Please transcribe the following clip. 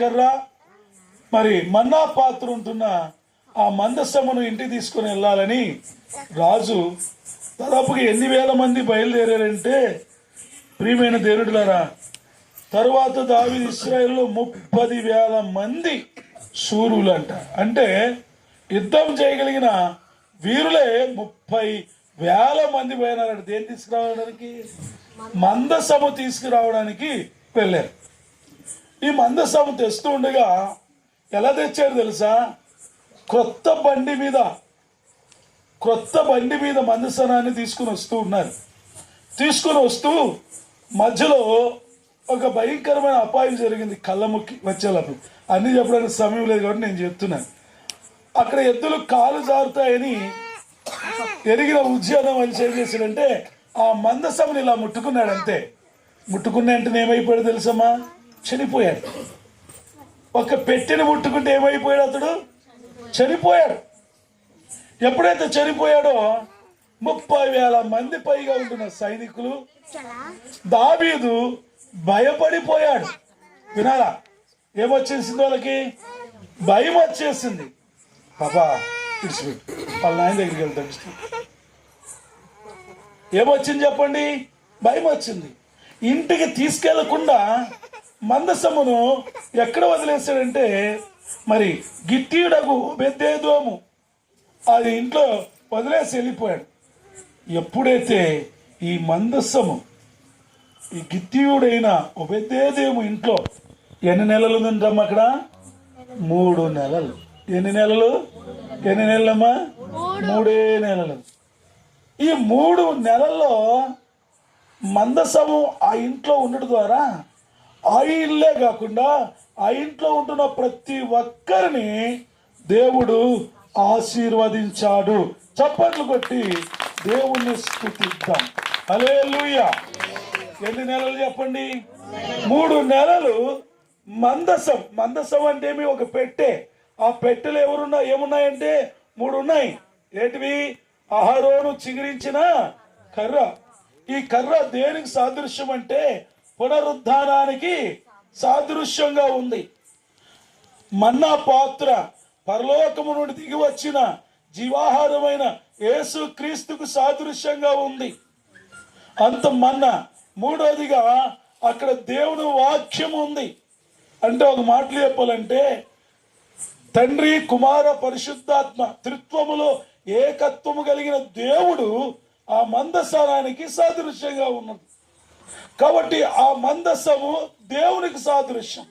కర్ర, మరి మన్నా పాత్ర ఉంటున్న ఆ మందసమును ఇంటికి తీసుకుని వెళ్ళాలని రాజు దాదాపుగా 8,000 మంది బయలుదేరారంటే, ప్రియమైన దేవుడులారా, తరువాత దావీదు ఇశ్రాయేలులో 30,000 మంది శూరులు అంట. అంటే యుద్ధం చేయగలిగిన వీరులే 30,000 మంది పోయినారంట. దేన్ని తీసుకురావడానికి? మందసము తీసుకురావడానికి వెళ్ళారు. ఈ మందసము తెస్తూ ఉండగా ఎలా తెచ్చారు తెలుసా? క్రొత్త బండి మీద మందసనాన్ని తీసుకుని వస్తూ ఉన్నారు. తీసుకుని వస్తూ మధ్యలో ఒక భయంకరమైన అపాయం జరిగింది. కళ్ళముక్కి వచ్చేటప్పుడు అన్ని చెప్పడానికి సమయం లేదు కాబట్టి నేను చెప్తున్నాను. అక్కడ ఎద్దులు కాలు జారుతాయని ఎరిగిన ఉద్యోగం మనిషి ఏం చేశాడంటే ఆ మందసముని ఇలా ముట్టుకున్నాడు. అంతే, ముట్టుకున్న వెంటనే ఏమైపోయాడు తెలుసమ్మా? చనిపోయాడు. ఒక పెట్టెని ముట్టుకుంటే ఏమైపోయాడు? అతడు చనిపోయాడు. ఎప్పుడైతే చనిపోయాడో 30,000 మంది పైగా ఉంటున్న సైనికులు, దావీదు భయపడిపోయాడు. వినాలా? ఏమొచ్చేసింది వాళ్ళకి? భయం వచ్చేసింది. పాపా ఇడిచిపెట్టు, వాళ్ళ నాయన దగ్గరికి వెళ్తాడు. ఏమొచ్చింది చెప్పండి? భయం వచ్చింది. ఇంటికి తీసుకెళ్లకుండా మందసమును ఎక్కడ వదిలేశాడంటే, మరి గిత్తీయుడగు బెద్దేదోము అది ఇంట్లో వదిలేసి వెళ్ళిపోయాడు. ఎప్పుడైతే ఈ మందసము ఈ గిత్తీయుడైన ఒబెదేదేము ఇంట్లో ఎన్ని నెలలు ఉందంటమ్మా? అక్కడ 3 నెలలు. ఎన్ని నెలలమ్మా? 3 నెలలు. ఈ 3 నెలల్లో మందసము ఆ ఇంట్లో ఉండడం ద్వారా ఆ ఇల్లే కాకుండా ఆ ఇంట్లో ఉంటున్న ప్రతి ఒక్కరిని దేవుడు ఆశీర్వదించాడు. చప్పట్లు కొట్టి దేవుణ్ణి స్తుతిద్దాం. హల్లెలూయా. ఎన్ని నెలలు చెప్పండి? 3 నెలలు. మందసం అంటే ఒక పెట్టె. ఆ పెట్టెలు ఏమున్నాయంటే 3 ఉన్నాయి. ఏంటివి? అహరోను చిగురించిన కర్ర. ఈ కర్ర దేనికి సాదృశ్యం అంటే పునరుద్ధానానికి సాదృశ్యంగా ఉంది. మన్నా పాత్ర పరలోకము నుండి దిగి వచ్చిన జీవాహారమైన యేసు క్రీస్తుకు సాదృశ్యంగా ఉంది. అంత మన్నా. మూడోదిగా అక్కడ దేవుని వాక్యం ఉంది. అంటే ఒక మాటలు చెప్పాలంటే తండ్రి, కుమార, పరిశుద్ధాత్మ త్రిత్వములో ఏకత్వము కలిగిన దేవుడు ఆ మందసానికి సాదృశ్యంగా ఉన్నది. కాబట్టి ఆ మందసము దేవునికి సాదృశ్యం.